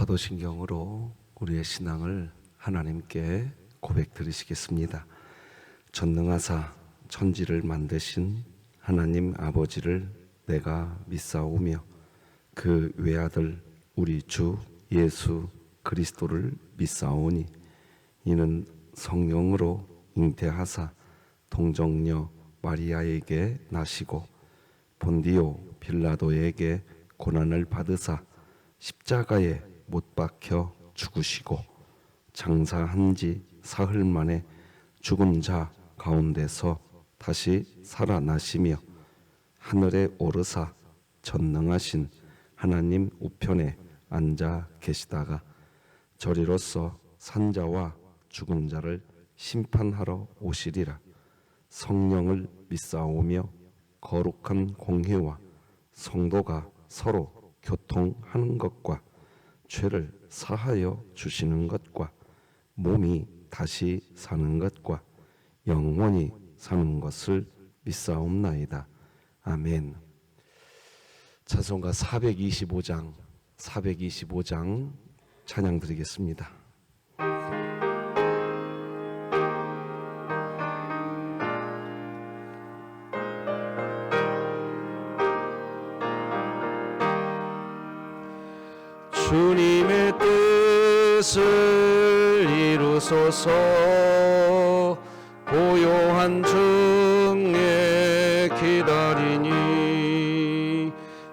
사도신경으로 우리의 신앙을 하나님께 고백드리시겠습니다. 전능하사 천지를 만드신 하나님 아버지를 내가 믿사오며 그 외아들 우리 주 예수 그리스도를 믿사오니 이는 성령으로 잉태하사 동정녀 마리아에게 나시고 본디오 빌라도에게 고난을 받으사 십자가에 못 박혀 죽으시고 장사한 지 사흘 만에 죽은 자 가운데서 다시 살아나시며 하늘에 오르사 전능하신 하나님 우편에 앉아 계시다가 저리로서 산자와 죽은 자를 심판하러 오시리라. 성령을 믿사오며 거룩한 공회와 성도가 서로 교통하는 것과 죄를 사하여 주시는 것과 몸이 다시 사는 것과 영원히 사는 것을 믿사옵나이다. 아멘. 찬송가 425장 찬양 드리겠습니다. 주님의 뜻을 이루소서. 고요한 중에 기다리니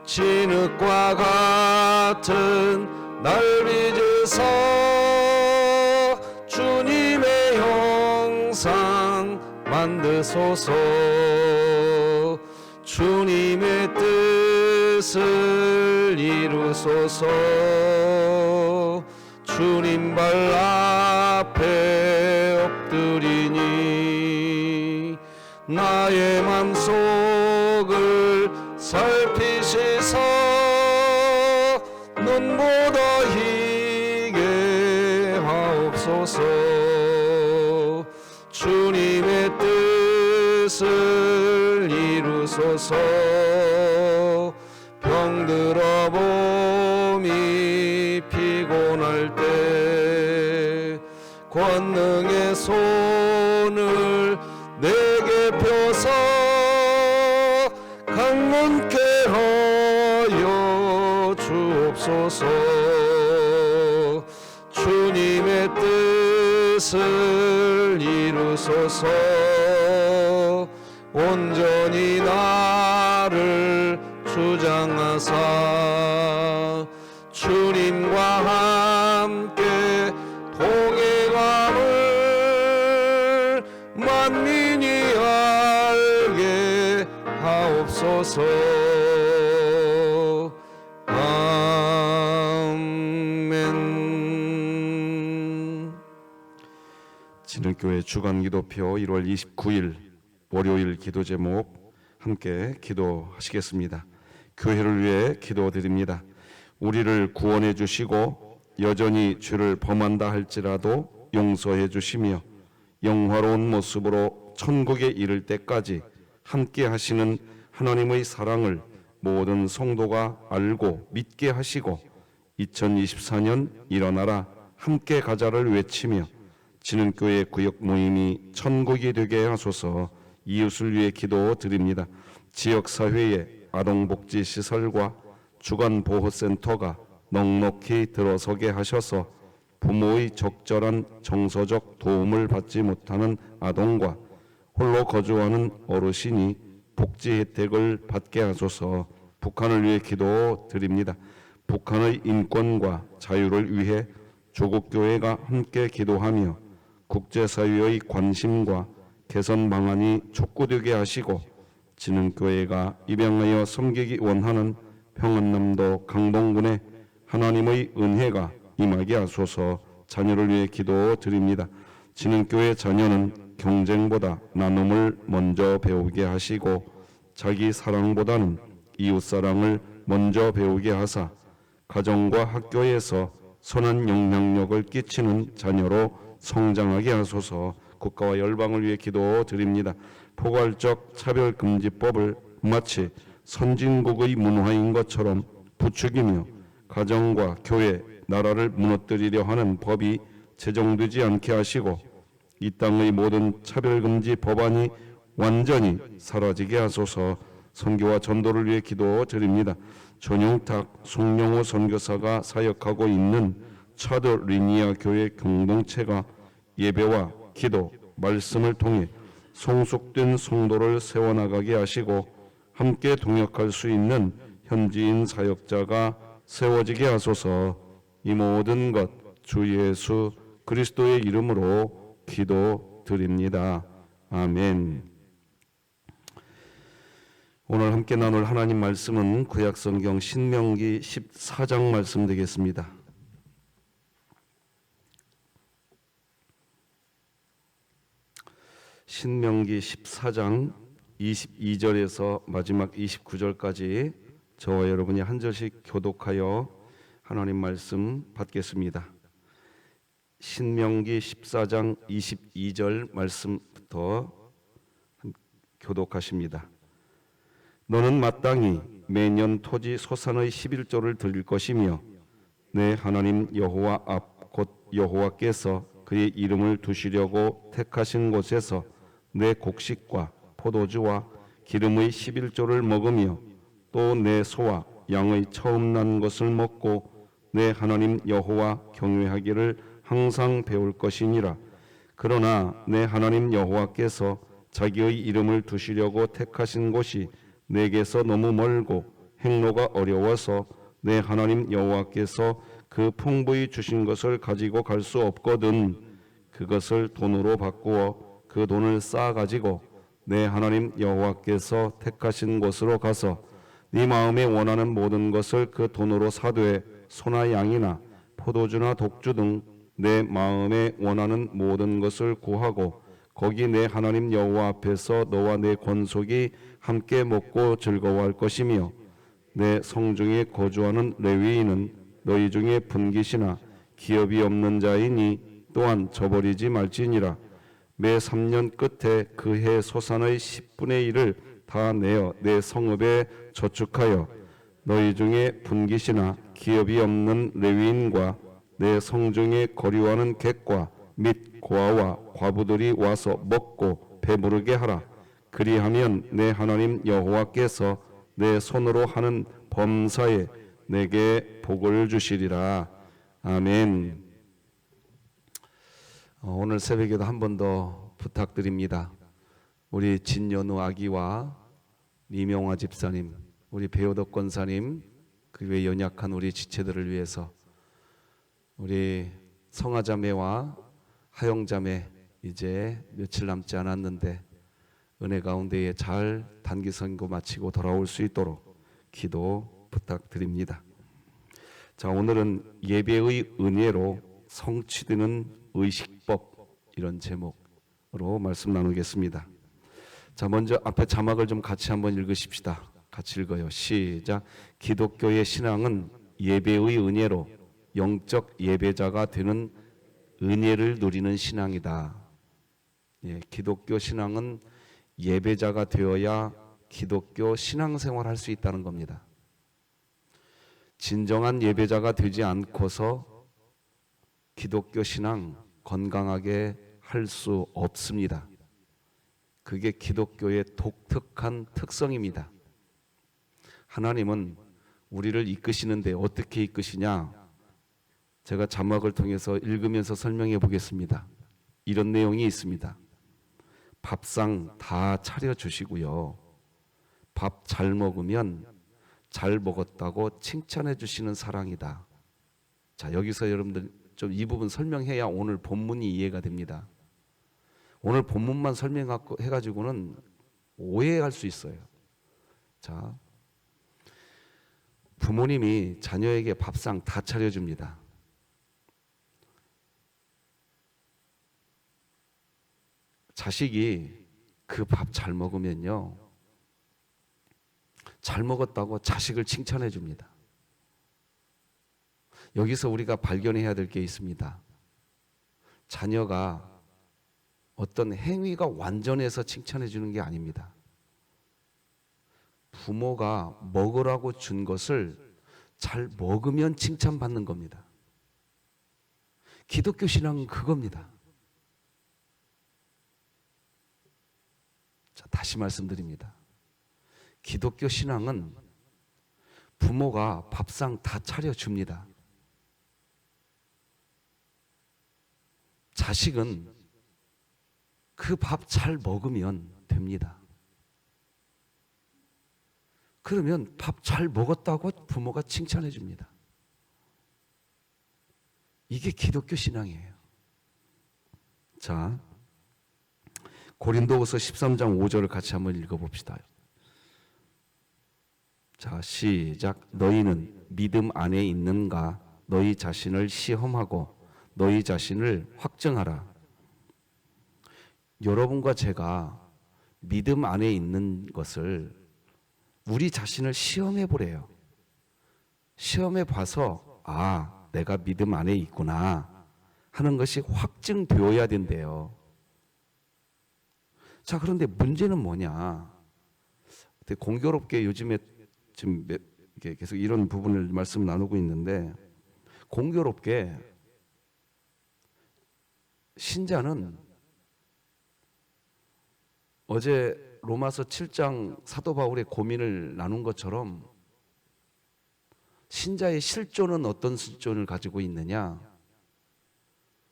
진흙과 같은 날 빚으사 주님의 형상 만드소서. 주님의 뜻을 이루소서. 주님 발 앞에 엎드리니 나의 맘속을 살피시사 눈보다 희게 하옵소서. 주님의 뜻을 이루소서. 병들어 몸이 피곤할 때 권능의 손을 내게 펴서 강건케 하여 주옵소서. 주님의 뜻을 이루소서. 온전히 나를 주장하사 주님과 함께 동행함을 만민이 알게 하옵소서. 아멘. 진흙교회 주간기도표 1월 29일 월요일 기도 제목 함께 기도하시겠습니다. 교회를 위해 기도드립니다. 우리를 구원해 주시고 여전히 죄를 범한다 할지라도 용서해 주시며 영화로운 모습으로 천국에 이를 때까지 함께 하시는 하나님의 사랑을 모든 성도가 알고 믿게 하시고 2024년 일어나라 함께 가자를 외치며 진흥교회 구역 모임이 천국이 되게 하소서. 이웃을 위해 기도드립니다. 지역사회에 아동복지시설과 주간보호센터가 넉넉히 들어서게 하셔서 부모의 적절한 정서적 도움을 받지 못하는 아동과 홀로 거주하는 어르신이 복지 혜택을 받게 하소서. 북한을 위해 기도드립니다. 북한의 인권과 자유를 위해 조국교회가 함께 기도하며 국제사회의 관심과 개선 방안이 촉구되게 하시고 진흥교회가 입양하여 섬기기 원하는 평안남도 강동군에 하나님의 은혜가 임하게 하소서. 자녀를 위해 기도드립니다. 진흥교회 자녀는 경쟁보다 나눔을 먼저 배우게 하시고 자기 사랑보다는 이웃사랑을 먼저 배우게 하사 가정과 학교에서 선한 영향력을 끼치는 자녀로 성장하게 하소서. 국가와 열방을 위해 기도드립니다. 포괄적 차별금지법을 마치 선진국의 문화인 것처럼 부추기며 가정과 교회, 나라를 무너뜨리려 하는 법이 제정되지 않게 하시고 이 땅의 모든 차별금지 법안이 완전히 사라지게 하소서. 선교와 전도를 위해 기도드립니다. 전용탁 송영호 선교사가 사역하고 있는 차도 리니아 교회 공동체가 예배와 기도, 말씀을 통해 성숙된 성도를 세워나가게 하시고 함께 동역할 수 있는 현지인 사역자가 세워지게 하소서. 이 모든 것 주 예수 그리스도의 이름으로 기도드립니다. 아멘. 오늘 함께 나눌 하나님 말씀은 구약성경 신명기 14장 말씀 되겠습니다. 신명기 14장 22절에서 마지막 29절까지 저와 여러분이 한 절씩 교독하여 하나님 말씀 받겠습니다. 신명기 14장 22절 말씀부터 교독하십니다. 너는 마땅히 매년 토지 소산의 11조를 드릴 것이며 내 하나님 여호와 앞 곧 여호와께서 그의 이름을 두시려고 택하신 곳에서 내 곡식과 포도주와 기름의 11조를 먹으며 또 내 소와 양의 처음 난 것을 먹고 내 하나님 여호와 경외하기를 항상 배울 것이니라. 그러나 내 하나님 여호와께서 자기의 이름을 두시려고 택하신 곳이 내게서 너무 멀고 행로가 어려워서 내 하나님 여호와께서 그 풍부히 주신 것을 가지고 갈 수 없거든 그것을 돈으로 바꾸어 그 돈을 쌓아 가지고 내 하나님 여호와께서 택하신 곳으로 가서 네 마음에 원하는 모든 것을 그 돈으로 사되 소나 양이나 포도주나 독주 등 내 마음에 원하는 모든 것을 구하고 거기 내 하나님 여호와 앞에서 너와 내 권속이 함께 먹고 즐거워할 것이며 내 성중에 거주하는 레위인은 너희 중에 분깃이나 기업이 없는 자이니 또한 저버리지 말지니라. 매 3년 끝에 그 해 소산의 10분의 1을 다 내어 내 성읍에 저축하여 너희 중에 분깃이나 기업이 없는 레위인과 내 성중에 거류하는 객과 및 고아와 과부들이 와서 먹고 배부르게 하라. 그리하면 내 하나님 여호와께서 내 손으로 하는 범사에 내게 복을 주시리라. 아멘. 오늘 새벽에도 한 번 더 부탁드립니다. 우리 진연우 아기와 이명화 집사님, 우리 배우덕 권사님, 그 외 연약한 우리 지체들을 위해서 우리 성화자매와 하영자매 이제 며칠 남지 않았는데 은혜 가운데에 잘 단기 선교 마치고 돌아올 수 있도록 기도 부탁드립니다. 자, 오늘은 예배의 은혜로 성취되는 의식법, 이런 제목으로 말씀 나누겠습니다. 자, 먼저 앞에 자막을 좀 같이 한번 읽으십시다. 같이 읽어요. 시작. 기독교의 신앙은 예배의 은혜로 영적 예배자가 되는 은혜를 누리는 신앙이다. 예, 기독교 신앙은 예배자가 되어야 기독교 신앙생활 할 수 있다는 겁니다. 진정한 예배자가 되지 않고서 기독교 신앙 건강하게 할 수 없습니다. 그게 기독교의 독특한 특성입니다. 하나님은 우리를 이끄시는데 어떻게 이끄시냐? 제가 자막을 통해서 읽으면서 설명해 보겠습니다. 이런 내용이 있습니다. 밥상 다 차려주시고요. 밥 잘 먹으면 잘 먹었다고 칭찬해 주시는 사랑이다. 자, 여기서 여러분들 좀 이 부분 설명해야 오늘 본문이 이해가 됩니다. 오늘 본문만 설명해가지고는 오해할 수 있어요. 자, 부모님이 자녀에게 밥상 다 차려줍니다. 자식이 그 밥 잘 먹으면요, 잘 먹었다고 자식을 칭찬해 줍니다. 여기서 우리가 발견해야 될 게 있습니다. 자녀가 어떤 행위가 완전해서 칭찬해 주는 게 아닙니다. 부모가 먹으라고 준 것을 잘 먹으면 칭찬받는 겁니다. 기독교 신앙은 그겁니다. 자, 다시 말씀드립니다. 기독교 신앙은 부모가 밥상 다 차려줍니다. 자식은 그 밥 잘 먹으면 됩니다. 그러면 밥 잘 먹었다고 부모가 칭찬해 줍니다. 이게 기독교 신앙이에요. 자, 고린도후서 13장 5절을 같이 한번 읽어봅시다. 자, 시작. 너희는 믿음 안에 있는가? 너희 자신을 시험하고 너희 자신을 확증하라. 여러분과 제가 믿음 안에 있는 것을 우리 자신을 시험해 보래요. 시험해 봐서 아, 내가 믿음 안에 있구나 하는 것이 확증되어야 된대요. 자, 그런데 문제는 뭐냐? 공교롭게 요즘에 지금 계속 이런 부분을 말씀 나누고 있는데, 공교롭게 신자는 어제 로마서 7장 사도 바울의 고민을 나눈 것처럼 신자의 실존은 어떤 실존을 가지고 있느냐?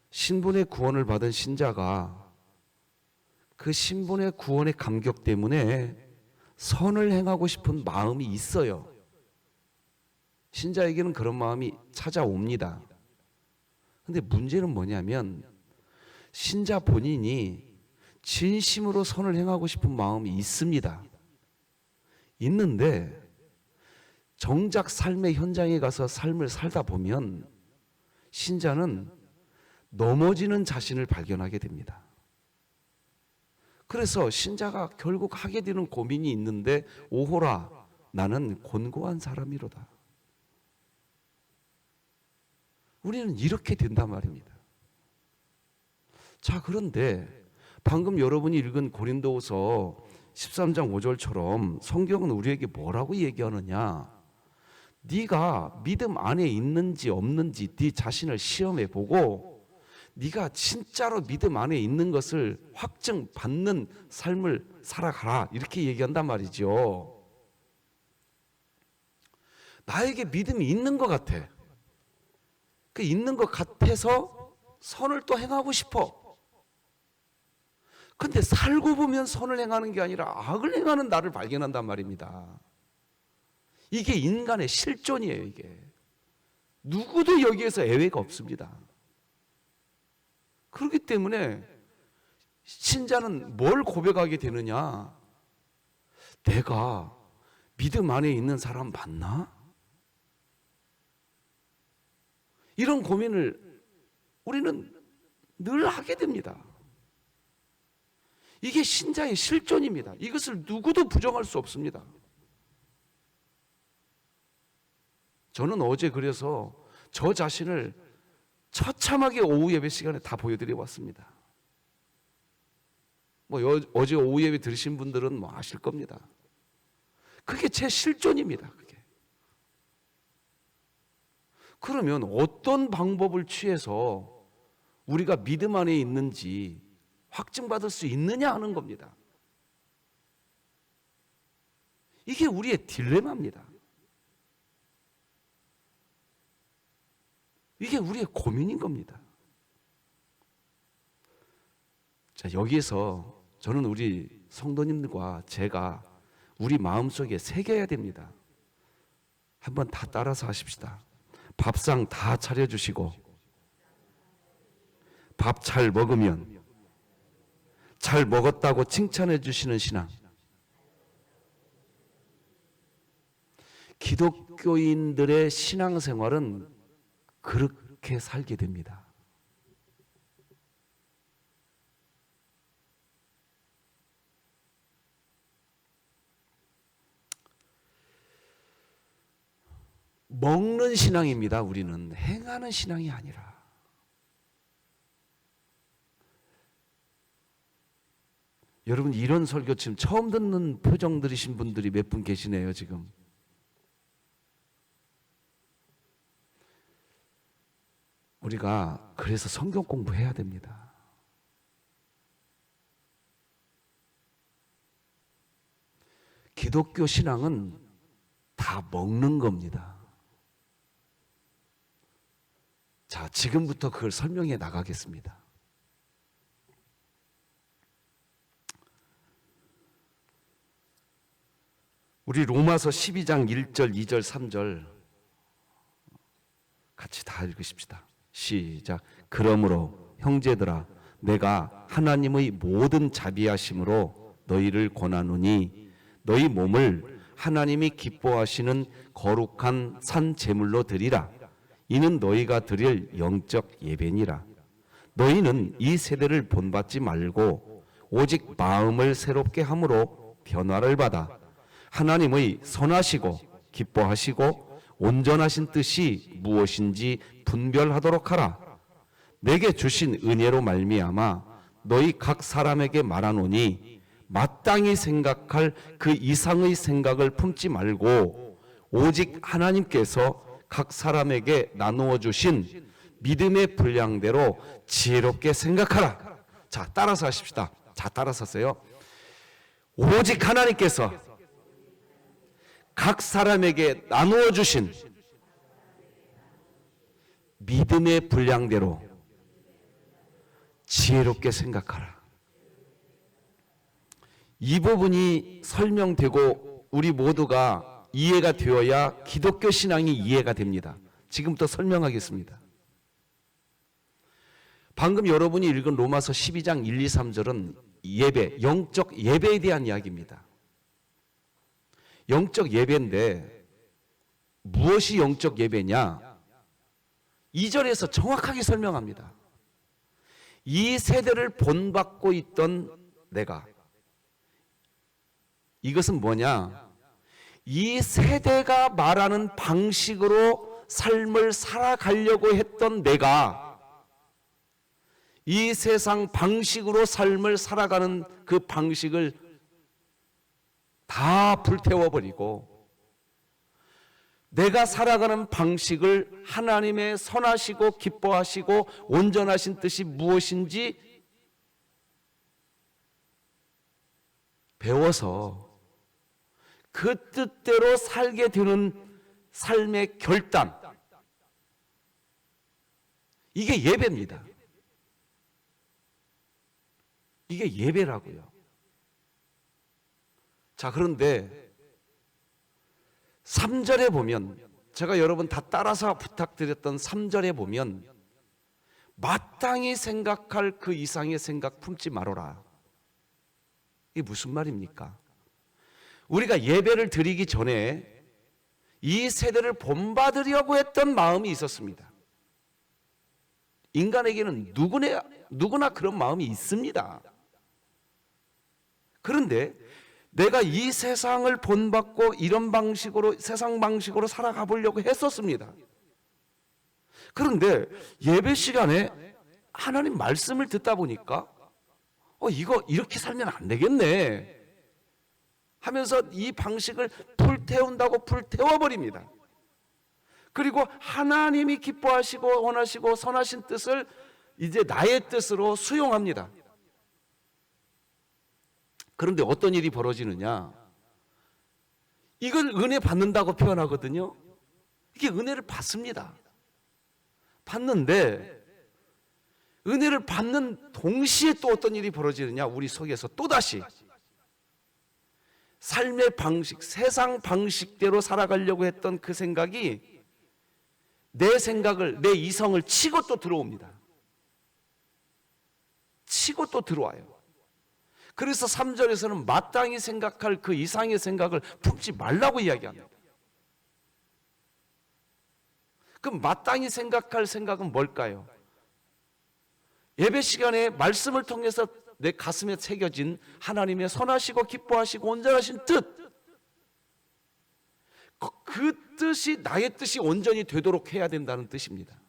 신분의 구원을 받은 신자가 그 신분의 구원의 감격 때문에 선을 행하고 싶은 마음이 있어요. 신자에게는 그런 마음이 찾아옵니다. 근데 문제는 뭐냐면 신자 본인이 진심으로 선을 행하고 싶은 마음이 있습니다. 있는데 정작 삶의 현장에 가서 삶을 살다 보면 신자는 넘어지는 자신을 발견하게 됩니다. 그래서 신자가 결국 하게 되는 고민이 있는데, 오호라 나는 곤고한 사람이로다. 우리는 이렇게 된단 말입니다. 자, 그런데 방금 여러분이 읽은 고린도후서 13장 5절처럼 성경은 우리에게 뭐라고 얘기하느냐? 네가 믿음 안에 있는지 없는지 네 자신을 시험해 보고 네가 진짜로 믿음 안에 있는 것을 확증받는 삶을 살아가라, 이렇게 얘기한단 말이죠. 나에게 믿음이 있는 것 같아. 그 있는 것 같아서 선을 또 행하고 싶어. 근데 살고 보면 선을 행하는 게 아니라 악을 행하는 나를 발견한단 말입니다. 이게 인간의 실존이에요. 이게 누구도 여기에서 예외가 없습니다. 그렇기 때문에 신자는 뭘 고백하게 되느냐? 내가 믿음 안에 있는 사람 맞나? 이런 고민을 우리는 늘 하게 됩니다. 이게 신자의 실존입니다. 이것을 누구도 부정할 수 없습니다. 저는 어제 그래서 저 자신을 처참하게 오후 예배 시간에 다 보여드려 왔습니다. 어제 오후 예배 들으신 분들은 아실 겁니다. 그게 제 실존입니다. 그게. 그러면 어떤 방법을 취해서 우리가 믿음 안에 있는지 확증받을 수 있느냐 하는 겁니다. 이게 우리의 딜레마입니다. 이게 우리의 고민인 겁니다. 자, 여기에서 저는 우리 성도님들과 제가 우리 마음속에 새겨야 됩니다. 한번 다 따라서 하십시다. 밥상 다 차려주시고 밥 잘 먹으면 잘 먹었다고 칭찬해 주시는 신앙. 기독교인들의 신앙생활은 그렇게 살게 됩니다. 먹는 신앙입니다. 우리는 행하는 신앙이 아니라. 여러분, 이런 설교 지금 처음 듣는 표정들이신 분들이 몇 분 계시네요. 지금 우리가 그래서 성경 공부해야 됩니다. 기독교 신앙은 다 먹는 겁니다. 자, 지금부터 그걸 설명해 나가겠습니다. 우리 로마서 12장 1절, 2절, 3절 같이 다 읽으십시다. 시작. 그러므로 형제들아 내가 하나님의 모든 자비하심으로 너희를 권하노니 너희 몸을 하나님이 기뻐하시는 거룩한 산 제물로 드리라. 이는 너희가 드릴 영적 예배니라. 너희는 이 세대를 본받지 말고 오직 마음을 새롭게 함으로 변화를 받아 하나님의 선하시고 기뻐하시고 온전하신 뜻이 무엇인지 분별하도록 하라. 내게 주신 은혜로 말미암아 너희 각 사람에게 말하노니 마땅히 생각할 그 이상의 생각을 품지 말고 오직 하나님께서 각 사람에게 나누어 주신 믿음의 분량대로 지혜롭게 생각하라. 자, 따라서 하십시다. 자, 따라서 하세요. 오직 하나님께서 각 사람에게 나누어 주신 믿음의 분량대로 지혜롭게 생각하라. 이 부분이 설명되고 우리 모두가 이해가 되어야 기독교 신앙이 이해가 됩니다. 지금부터 설명하겠습니다. 방금 여러분이 읽은 로마서 12장 1, 2, 3절은 예배, 영적 예배에 대한 이야기입니다. 영적 예배인데 무엇이 영적 예배냐? 2절에서 정확하게 설명합니다. 이 세대를 본받고 있던 내가, 이것은 뭐냐? 이 세대가 말하는 방식으로 삶을 살아가려고 했던 내가 이 세상 방식으로 삶을 살아가는 그 방식을 다 불태워버리고 내가 살아가는 방식을 하나님의 선하시고 기뻐하시고 온전하신 뜻이 무엇인지 배워서 그 뜻대로 살게 되는 삶의 결단, 이게 예배입니다. 이게 예배라고요. 자, 그런데 3절에 보면, 제가 여러분 다 따라서 부탁드렸던 3절에 보면 마땅히 생각할 그 이상의 생각 품지 말아라. 이게 무슨 말입니까? 우리가 예배를 드리기 전에 이 세대를 본받으려고 했던 마음이 있었습니다. 인간에게는 누구나 그런 마음이 있습니다. 그런데 내가 이 세상을 본받고 이런 방식으로, 세상 방식으로 살아가 보려고 했었습니다. 그런데 예배 시간에 하나님 말씀을 듣다 보니까 이거 이렇게 살면 안 되겠네 하면서 이 방식을 불태운다고 불태워버립니다. 그리고 하나님이 기뻐하시고 원하시고 선하신 뜻을 이제 나의 뜻으로 수용합니다. 그런데 어떤 일이 벌어지느냐? 이걸 은혜 받는다고 표현하거든요. 이게 은혜를 받습니다. 받는데 은혜를 받는 동시에 또 어떤 일이 벌어지느냐? 우리 속에서 또다시 삶의 방식, 세상 방식대로 살아가려고 했던 그 생각이 내 생각을, 내 이성을 치고 또 들어옵니다. 치고 또 들어와요. 그래서 3절에서는 마땅히 생각할 그 이상의 생각을 품지 말라고 이야기합니다. 그럼 마땅히 생각할 생각은 뭘까요? 예배 시간에 말씀을 통해서 내 가슴에 새겨진 하나님의 선하시고 기뻐하시고 온전하신 뜻, 그 뜻이 나의 뜻이 온전히 되도록 해야 된다는 뜻입니다.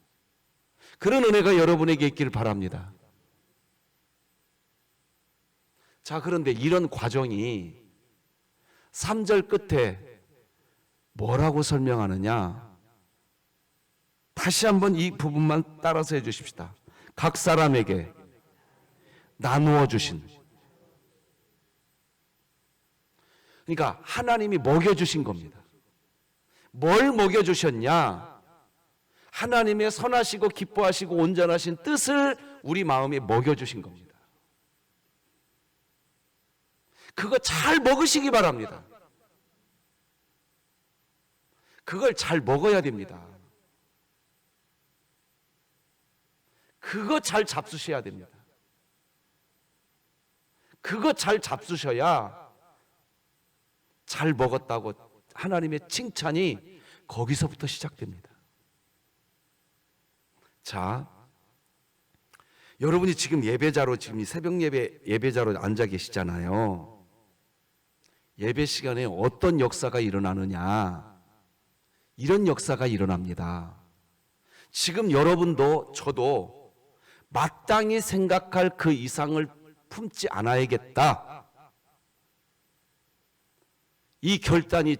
그런 은혜가 여러분에게 있기를 바랍니다. 자, 그런데 이런 과정이 3절 끝에 뭐라고 설명하느냐? 다시 한번 이 부분만 따라서 해 주십시다. 각 사람에게 나누어 주신. 그러니까 하나님이 먹여주신 겁니다. 뭘 먹여주셨냐? 하나님의 선하시고 기뻐하시고 온전하신 뜻을 우리 마음에 먹여주신 겁니다. 그거 잘 먹으시기 바랍니다. 그걸 잘 먹어야 됩니다. 그거 잘 잡수셔야 됩니다. 그거 잘 잡수셔야 잘 먹었다고 하나님의 칭찬이 거기서부터 시작됩니다. 자, 여러분이 지금 예배자로 지금 이 새벽 예배자로 앉아 계시잖아요. 예배 시간에 어떤 역사가 일어나느냐? 이런 역사가 일어납니다. 지금 여러분도 저도 마땅히 생각할 그 이상을 품지 않아야겠다. 이 결단이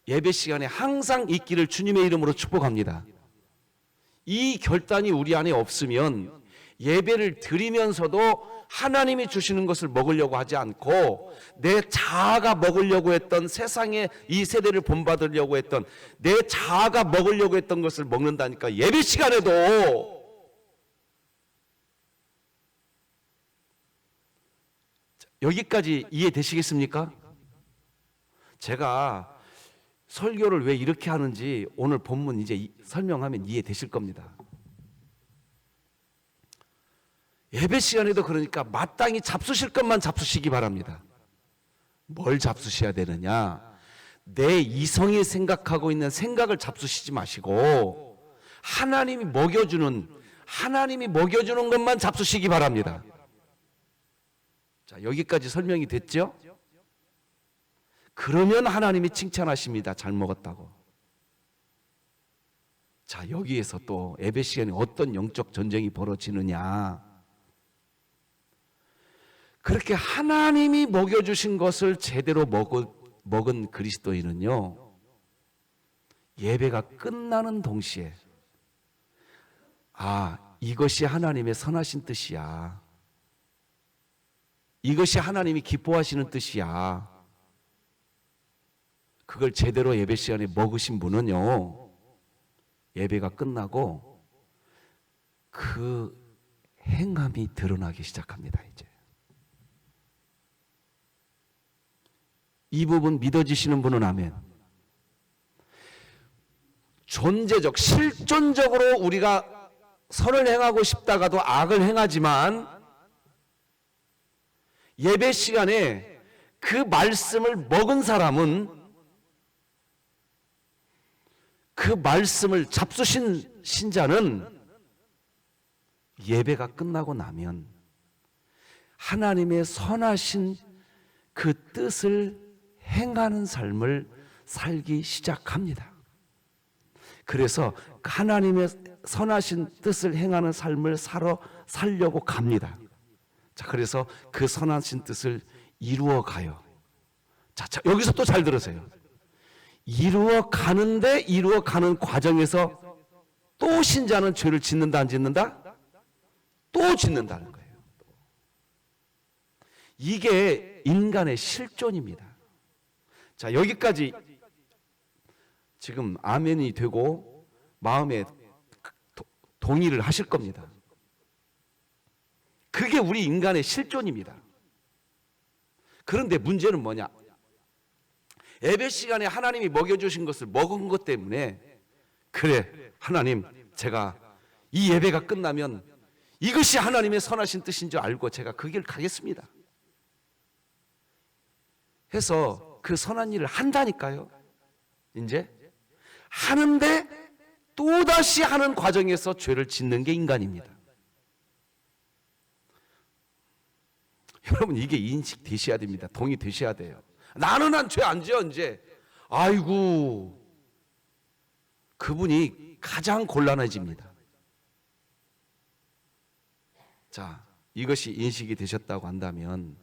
예배 시간에 항상 있기를 주님의 이름으로 축복합니다. 이 결단이 우리 안에 없으면 예배를 드리면서도 하나님이 주시는 것을 먹으려고 하지 않고 내 자아가 먹으려고 했던, 세상에 이 세대를 본받으려고 했던 내 자아가 먹으려고 했던 것을 먹는다니까. 예배 시간에도 여기까지 이해되시겠습니까? 제가 설교를 왜 이렇게 하는지 오늘 본문 이제 설명하면 이해되실 겁니다. 예배 시간에도 그러니까 마땅히 잡수실 것만 잡수시기 바랍니다. 뭘 잡수셔야 되느냐? 내 이성이 생각하고 있는 생각을 잡수시지 마시고 하나님이 먹여주는 것만 잡수시기 바랍니다. 자, 여기까지 설명이 됐죠? 그러면 하나님이 칭찬하십니다. 잘 먹었다고. 자, 여기에서 또 예배 시간에 어떤 영적 전쟁이 벌어지느냐? 그렇게 하나님이 먹여주신 것을 제대로 먹은 그리스도인은요, 예배가 끝나는 동시에 이것이 하나님의 선하신 뜻이야. 이것이 하나님이 기뻐하시는 뜻이야. 그걸 제대로 예배 시간에 먹으신 분은요, 예배가 끝나고 그 행함이 드러나기 시작합니다. 이제 이 부분 믿어지시는 분은 아멘. 존재적, 실존적으로 우리가 선을 행하고 싶다가도 악을 행하지만 예배 시간에 그 말씀을 먹은 사람은, 그 말씀을 잡수신 신자는 예배가 끝나고 나면 하나님의 선하신 그 뜻을 행하는 삶을 살기 시작합니다. 그래서 하나님의 선하신 뜻을 행하는 삶을 살려고 갑니다. 자, 그래서 그 선하신 뜻을 이루어 가요. 자, 여기서 또 잘 들으세요. 이루어 가는 과정에서 또 신자는 죄를 짓는다, 안 짓는다? 또 짓는다는 거예요. 이게 인간의 실존입니다. 자, 여기까지 지금 아멘이 되고 마음에 동의를 하실 겁니다. 그게 우리 인간의 실존입니다. 그런데 문제는 뭐냐? 예배 시간에 하나님이 먹여주신 것을 먹은 것 때문에, 그래, 하나님, 제가 이 예배가 끝나면 이것이 하나님의 선하신 뜻인 줄 알고 제가 그 길 가겠습니다 해서 그 선한 일을 한다니까요. 이제 하는데 또다시 하는 과정에서 죄를 짓는 게 인간입니다. 여러분, 이게 인식되셔야 됩니다. 동의되셔야 돼요. 나는 한 죄 안 지어, 이제. 아이고, 그분이 가장 곤란해집니다. 자, 이것이 인식이 되셨다고 한다면,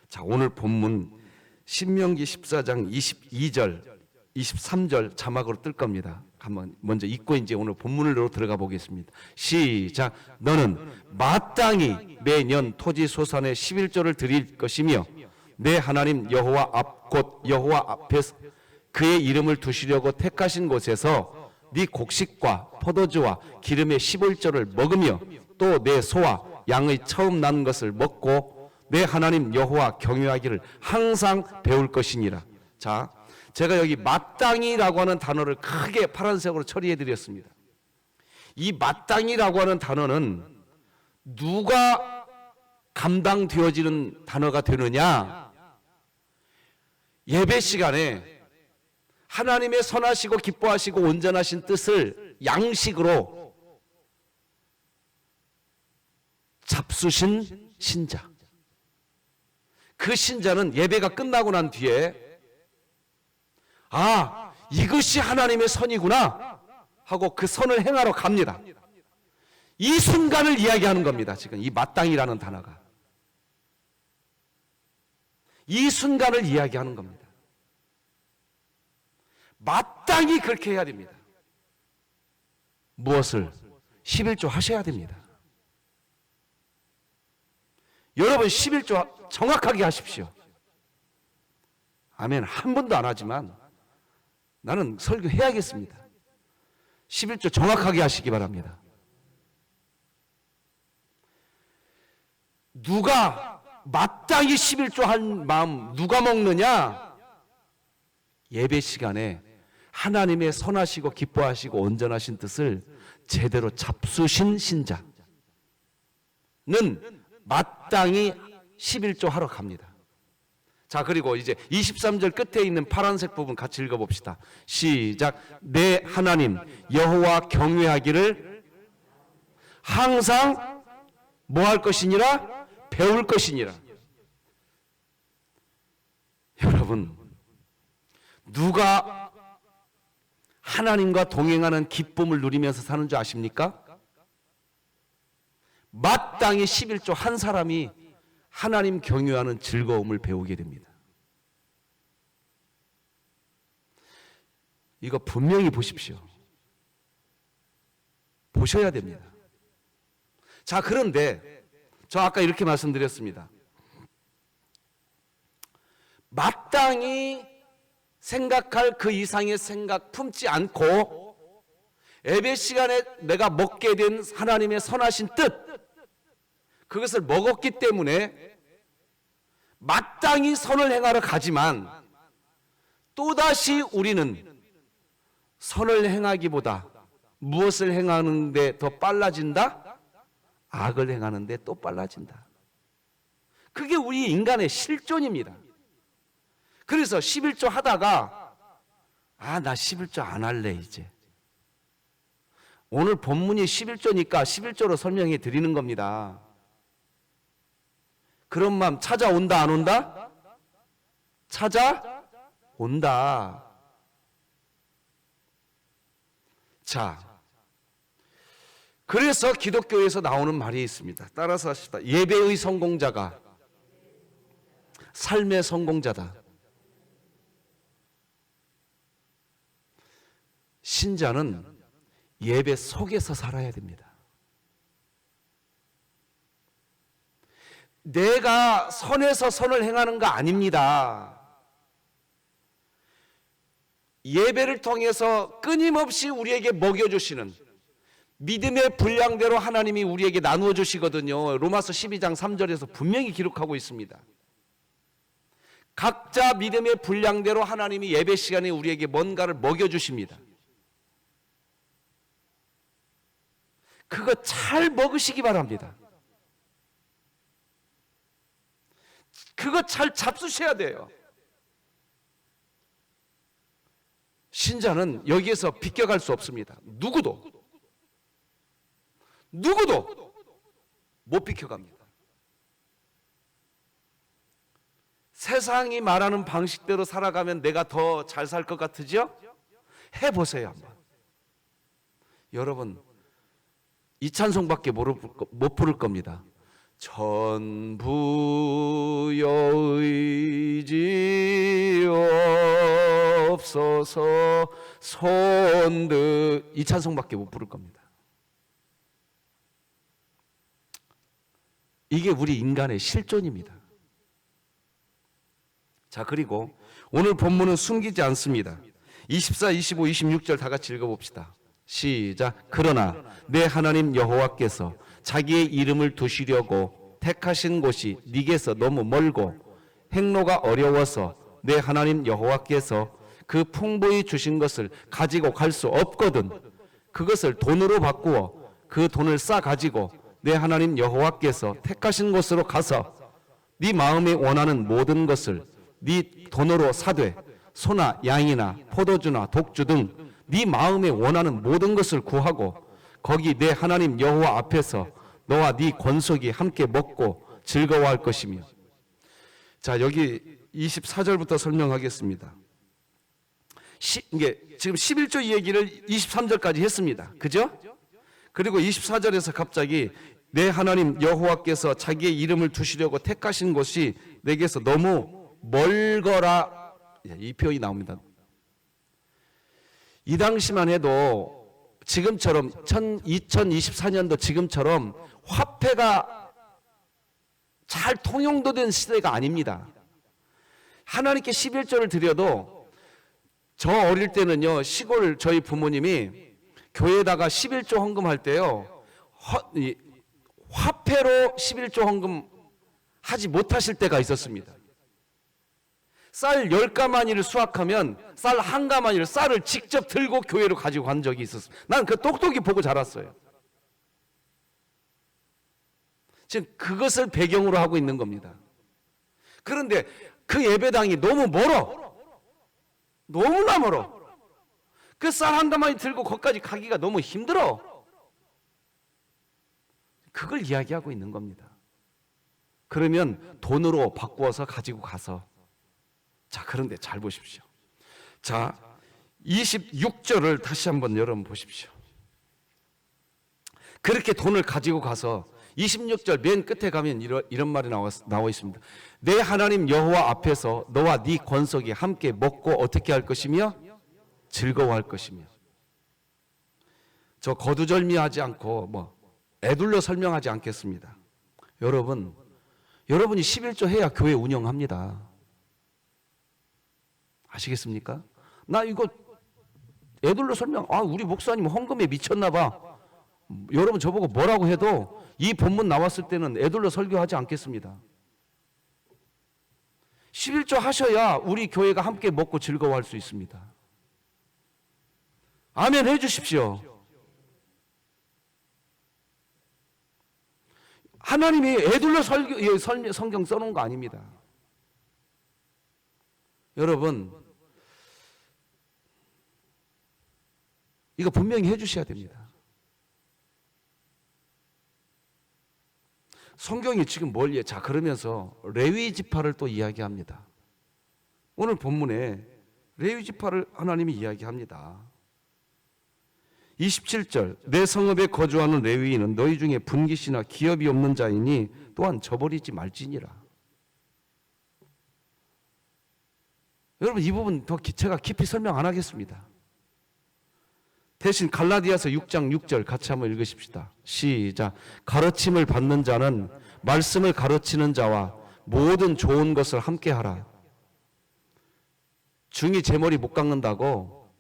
자, 오늘 본문 신명기 14장 22절 23절 자막으로 뜰 겁니다. 한번 먼저 읽고 이제 오늘 본문으로 들어가 보겠습니다. 시작. 너는 마땅히 매년 토지 소산의 11조를 드릴 것이며 내 하나님 여호와 앞 곧 여호와 앞에서 그의 이름을 두시려고 택하신 곳에서 네 곡식과 포도주와 기름의 11조를 먹으며 또 내 소와 양의 처음 난 것을 먹고 내 하나님 여호와 경외하기를 항상 배울 것이니라. 자, 제가 여기 마땅히라고 하는 단어를 크게 파란색으로 처리해 드렸습니다. 이 마땅히라고 하는 단어는 누가 감당되어지는 단어가 되느냐? 예배 시간에 하나님의 선하시고 기뻐하시고 온전하신 뜻을 양식으로 잡수신 신자. 그 신자는 예배가 끝나고 난 뒤에 아, 이것이 하나님의 선이구나 하고 그 선을 행하러 갑니다. 이 순간을 이야기하는 겁니다. 지금 이 마땅이라는 단어가 이 순간을 이야기하는 겁니다. 마땅히 그렇게 해야 됩니다. 무엇을? 11조 하셔야 됩니다. 여러분 11조 정확하게 하십시오. 아멘. 한 번도 안 하지만 나는 설교해야겠습니다. 11조 정확하게 하시기 바랍니다. 누가 마땅히 11조 한 마음 누가 먹느냐? 예배 시간에 하나님의 선하시고 기뻐하시고 온전하신 뜻을 제대로 잡수신 신자는 마땅히 11조 하러 갑니다. 자, 그리고 이제 23절 끝에 있는 파란색 부분 같이 읽어봅시다. 시작. 내 하나님 여호와 경외하기를 항상 뭐 할 것이니라? 배울 것이니라. 여러분, 누가 하나님과 동행하는 기쁨을 누리면서 사는 줄 아십니까? 마땅히 11조 한 사람이 하나님 경외하는 즐거움을 배우게 됩니다. 이거 분명히 보십시오. 보셔야 됩니다. 자, 그런데 저 아까 이렇게 말씀드렸습니다. 마땅히 생각할 그 이상의 생각 품지 않고 예배 시간에 내가 먹게 된 하나님의 선하신 뜻, 그것을 먹었기 때문에 마땅히 선을 행하러 가지만 또다시 우리는 선을 행하기보다 무엇을 행하는데 더 빨라진다? 악을 행하는데 또 빨라진다. 그게 우리 인간의 실존입니다. 그래서 11조 하다가 나 11조 안 할래 이제. 오늘 본문이 11조니까 11조로 설명해 드리는 겁니다. 그런 마음 찾아온다 안 온다? 찾아온다. 자, 그래서 기독교에서 나오는 말이 있습니다. 따라서 하십시다. 예배의 성공자가 삶의 성공자다. 신자는 예배 속에서 살아야 됩니다. 내가 선에서 선을 행하는 거 아닙니다. 예배를 통해서 끊임없이 우리에게 먹여주시는 믿음의 분량대로 하나님이 우리에게 나누어 주시거든요. 로마서 12장 3절에서 분명히 기록하고 있습니다. 각자 믿음의 분량대로 하나님이 예배 시간에 우리에게 뭔가를 먹여주십니다. 그거 잘 먹으시기 바랍니다. 그거 잘 잡수셔야 돼요. 신자는 여기에서 비껴갈 수 없습니다. 누구도 못 비켜갑니다. 세상이 말하는 방식대로 살아가면 내가 더 잘 살 것 같으죠? 해보세요 한번. 여러분 이 찬송밖에 못 부를 겁니다. 전부여 의지 하옵소서. 손들 이 찬송밖에 못 부를 겁니다. 이게 우리 인간의 실존입니다. 자, 그리고 오늘 본문은 숨기지 않습니다. 24, 25, 26절 다 같이 읽어봅시다. 시작. 그러나 내 하나님 여호와께서 자기의 이름을 두시려고 택하신 곳이 네게서 너무 멀고 행로가 어려워서 내 하나님 여호와께서 그 풍부히 주신 것을 가지고 갈 수 없거든. 그것을 돈으로 바꾸어 그 돈을 싸 가지고 내 하나님 여호와께서 택하신 곳으로 가서 네 마음에 원하는 모든 것을 네 돈으로 사되 소나 양이나 포도주나 독주 등 네 마음에 원하는 모든 것을 구하고 거기 내 하나님 여호와 앞에서 너와 네 권속이 함께 먹고 즐거워할 것이며. 자, 여기 24절부터 설명하겠습니다. 이게 지금 11조 얘기를 23절까지 했습니다. 그죠? 그리고 24절에서 갑자기 내 하나님 여호와께서 자기의 이름을 두시려고 택하신 곳이 내게서 너무 멀거라, 이 표현이 나옵니다. 이 당시만 해도 지금처럼 2024년도 지금처럼 화폐가 잘 통용도 된 시대가 아닙니다. 하나님께 11조를 드려도 저 어릴 때는요, 시골 저희 부모님이 교회에다가 11조 헌금할 때요, 화폐로 11조 헌금 하지 못하실 때가 있었습니다. 쌀 10가마니를 수확하면 쌀 1가마니를 쌀을 직접 들고 교회로 가지고 간 적이 있었어요. 난 그 똑똑히 보고 자랐어요. 지금 그것을 배경으로 하고 있는 겁니다. 그런데 그 예배당이 너무 멀어. 너무나 멀어. 그 쌀 1가마니 들고 거기까지 가기가 너무 힘들어. 그걸 이야기하고 있는 겁니다. 그러면 돈으로 바꾸어서 가지고 가서. 자, 그런데 잘 보십시오. 자, 26절을 다시 한번 여러분 보십시오. 그렇게 돈을 가지고 가서 26절 맨 끝에 가면 이런 말이 나와 있습니다. 내 하나님 여호와 앞에서 너와 네 권속이 함께 먹고 어떻게 할 것이며 즐거워할 것이며. 저 거두절미하지 않고 애둘러 설명하지 않겠습니다. 여러분이 11조 해야 교회 운영합니다. 아시겠습니까? 나 이거 애들로 설명, 우리 목사님 헌금에 미쳤나 봐. 여러분 저보고 뭐라고 해도 이 본문 나왔을 때는 애들로 설교하지 않겠습니다. 11조 하셔야 우리 교회가 함께 먹고 즐거워할 수 있습니다. 아멘 해주십시오. 하나님이 애들로 성경 써놓은 거 아닙니다. 여러분, 이거 분명히 해주셔야 됩니다. 성경이 지금 뭘 자, 그러면서 레위 지파를 또 이야기합니다. 오늘 본문에 레위 지파를 하나님이 이야기합니다. 27절, 내 성읍에 거주하는 레위인은 너희 중에 분깃이나 기업이 없는 자이니 또한 저버리지 말지니라. 여러분, 이 부분 더 제가 깊이 설명 안 하겠습니다. 대신 갈라디아서 6장 6절 같이 한번 읽으십시다. 시작. 가르침을 받는 자는 말씀을 가르치는 자와 모든 좋은 것을 함께 하라. 중이 제 머리 못 깎는다고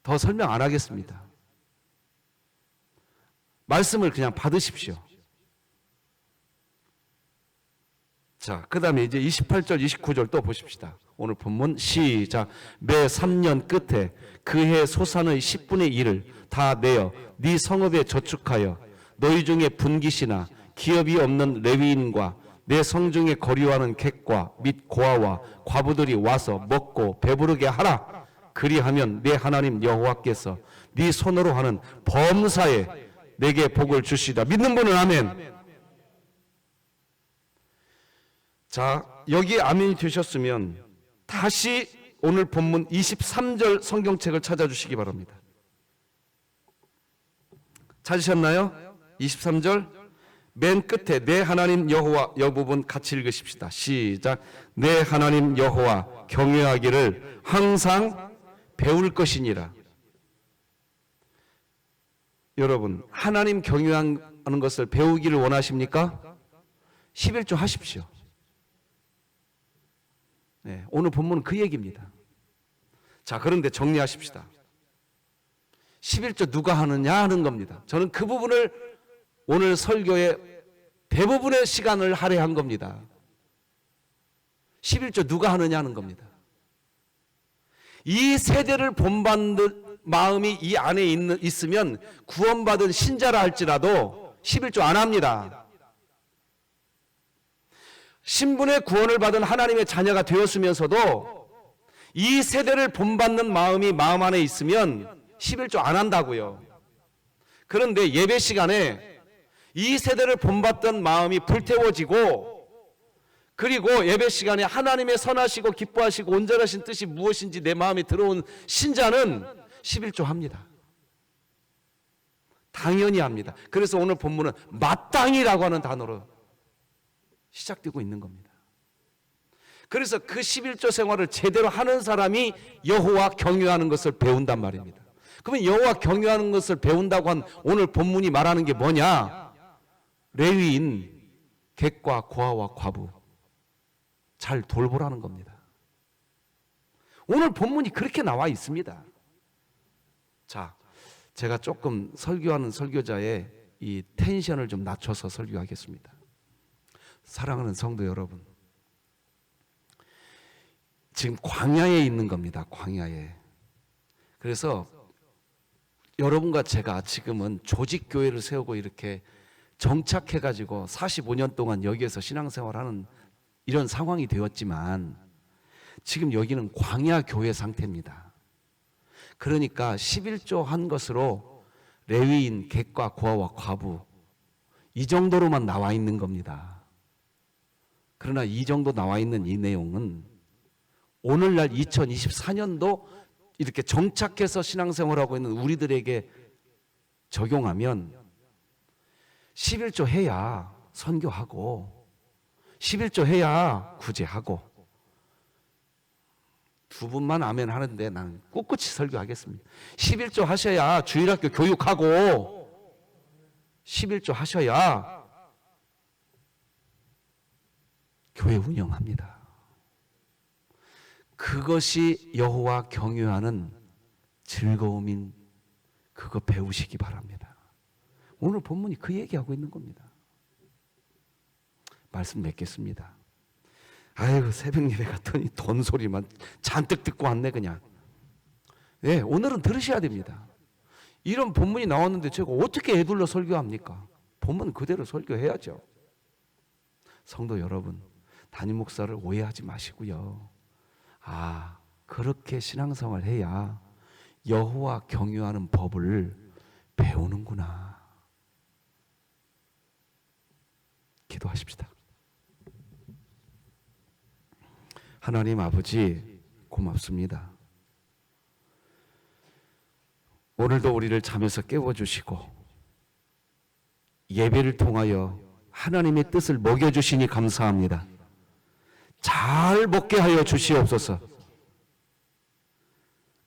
더 설명 안 하겠습니다. 말씀을 그냥 받으십시오. 자, 그 다음에 이제 28절, 29절 또 보십시다. 오늘 본문 시작. 매 3년 끝에 그해 소산의 10분의 1을 다 내어 네 성읍에 저축하여 너희 중에 분깃이나 기업이 없는 레위인과 내 성중에 거류하는 객과 및 고아와 과부들이 와서 먹고 배부르게 하라. 그리하면 내 하나님 여호와께서 네 손으로 하는 범사에 내게 복을 주시다. 믿는 분은 아멘. 자, 여기 아멘이 되셨으면 다시 오늘 본문 23절 성경책을 찾아주시기 바랍니다. 찾으셨나요? 23절 맨 끝에 내 하나님 여호와, 이 부분 같이 읽으십시다. 시작. 내 하나님 여호와 경외하기를 항상 배울 것이니라. 여러분, 하나님 경외하는 것을 배우기를 원하십니까? 11조 하십시오. 네, 오늘 본문은 그 얘기입니다. 자, 그런데 정리하십시다. 11조 누가 하느냐 하는 겁니다. 저는 그 부분을 오늘 설교의 대부분의 시간을 할애한 겁니다. 11조 누가 하느냐 하는 겁니다. 이 세대를 본받는 마음이 이 안에 있으면 구원받은 신자라 할지라도 11조 안 합니다. 신분의 구원을 받은 하나님의 자녀가 되었으면서도 이 세대를 본받는 마음이 마음 안에 있으면 11조 안 한다고요. 그런데 예배 시간에 이 세대를 본받던 마음이 불태워지고, 그리고 예배 시간에 하나님의 선하시고 기뻐하시고 온전하신 뜻이 무엇인지 내 마음에 들어온 신자는 11조 합니다. 당연히 합니다. 그래서 오늘 본문은 마땅히라고 하는 단어로 시작되고 있는 겁니다. 그래서 그 11조 생활을 제대로 하는 사람이 여호와 경외하는 것을 배운단 말입니다. 그러면 여호와 경외하는 것을 배운다고 한 오늘 본문이 말하는 게 뭐냐? 레위인, 객과 고아와 과부 잘 돌보라는 겁니다. 오늘 본문이 그렇게 나와 있습니다. 자, 제가 조금 설교하는 설교자의 이 텐션을 좀 낮춰서 설교하겠습니다. 사랑하는 성도 여러분, 지금 광야에 있는 겁니다. 광야에. 그래서 여러분과 제가 지금은 조직교회를 세우고 이렇게 정착해가지고 45년 동안 여기에서 신앙생활하는 이런 상황이 되었지만, 지금 여기는 광야 교회 상태입니다. 그러니까 11조 한 것으로 레위인, 객과 고아와 과부 이 정도로만 나와 있는 겁니다. 그러나 이 정도 나와 있는 이 내용은 오늘날 2024년도 이렇게 정착해서 신앙생활하고 있는 우리들에게 적용하면 11조 해야 선교하고 11조 해야 구제하고, 두 분만 아멘 하는데 나는 꿋꿋이 설교하겠습니다. 11조 하셔야 주일학교 교육하고 11조 하셔야 교회 운영합니다. 그것이 여호와 경외하는 즐거움인, 그거 배우시기 바랍니다. 오늘 본문이 그 얘기하고 있는 겁니다. 말씀 맺겠습니다. 아이고, 새벽 예배 갔더니 돈 소리만 잔뜩 듣고 왔네 그냥. 네, 오늘은 들으셔야 됩니다. 이런 본문이 나왔는데 제가 어떻게 애둘러 설교합니까? 본문 그대로 설교해야죠. 성도 여러분, 담임 목사를 오해하지 마시고요. 아, 그렇게 신앙생활 해야 여호와 경외하는 법을 배우는구나. 기도하십시다. 하나님 아버지, 고맙습니다. 오늘도 우리를 잠에서 깨워주시고 예배를 통하여 하나님의 뜻을 먹여주시니 감사합니다. 잘 먹게 하여 주시옵소서.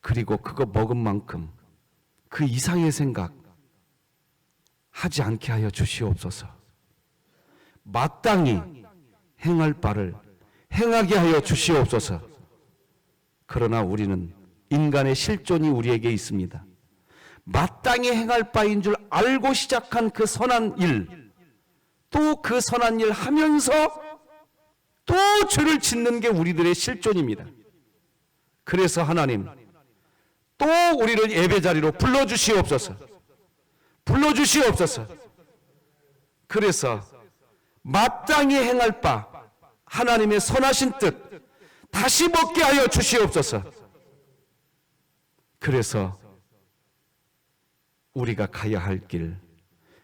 그리고 그거 먹은 만큼 그 이상의 생각 하지 않게 하여 주시옵소서. 마땅히 행할 바를 행하게 하여 주시옵소서. 그러나 우리는 인간의 실존이 우리에게 있습니다. 마땅히 행할 바인 줄 알고 시작한 그 선한 일, 또 그 선한 일 하면서 또 죄를 짓는 게 우리들의 실존입니다. 그래서 하나님, 또 우리를 예배 자리로 불러주시옵소서. 불러주시옵소서. 그래서 마땅히 행할 바, 하나님의 선하신 뜻 다시 먹게 하여 주시옵소서. 그래서 우리가 가야 할 길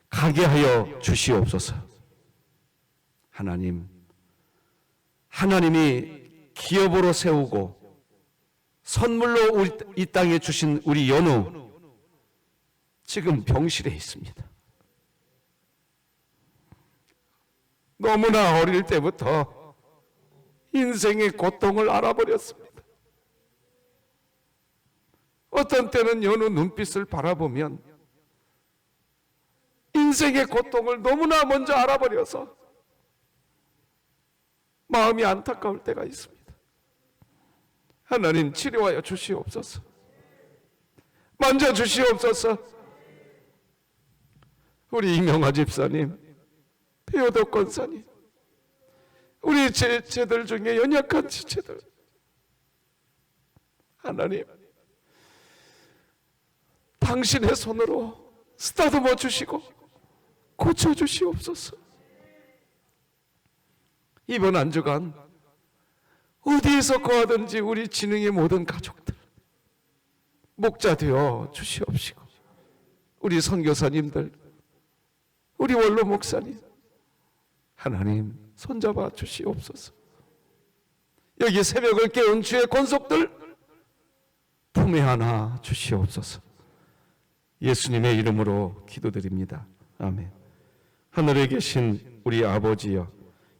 가게 하여 주시옵소서. 하나님, 하나님이 기업으로 세우고 선물로 이 땅에 주신 우리 연우, 지금 병실에 있습니다. 너무나 어릴 때부터 인생의 고통을 알아버렸습니다. 어떤 때는 여느 눈빛을 바라보면 인생의 고통을 너무나 먼저 알아버려서 마음이 안타까울 때가 있습니다. 하나님 치료하여 주시옵소서. 만져주시옵소서. 우리 이명화 집사님, 배우덕 권사님, 우리 지체들 중에 연약한 지체들, 하나님 당신의 손으로 쓰다듬어 주시고 고쳐주시옵소서. 이번 한 주간 어디에서 거하든지 우리 진흥의 모든 가족들 목자 되어 주시옵시고, 우리 선교사님들, 우리 원로 목사님, 하나님 손잡아 주시옵소서. 여기 새벽을 깨운 주의 권속들 품에 안아 주시옵소서. 예수님의 이름으로 기도드립니다. 아멘. 하늘에 계신 우리 아버지여,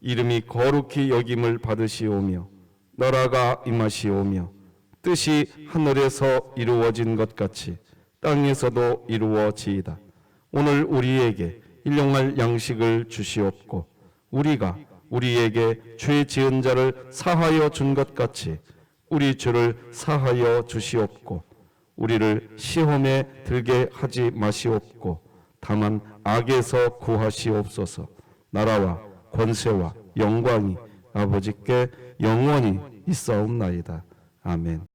이름이 거룩히 여김을 받으시오며 나라가 임하시오며 뜻이 하늘에서 이루어진 것 같이 땅에서도 이루어지이다. 오늘 우리에게 일용할 양식을 주시옵고, 우리가 우리에게 죄 지은 자를 사하여 준 것 같이 우리 죄를 사하여 주시옵고, 우리를 시험에 들게 하지 마시옵고, 다만 악에서 구하시옵소서. 나라와 권세와 영광이 아버지께 영원히 있사옵나이다. 아멘.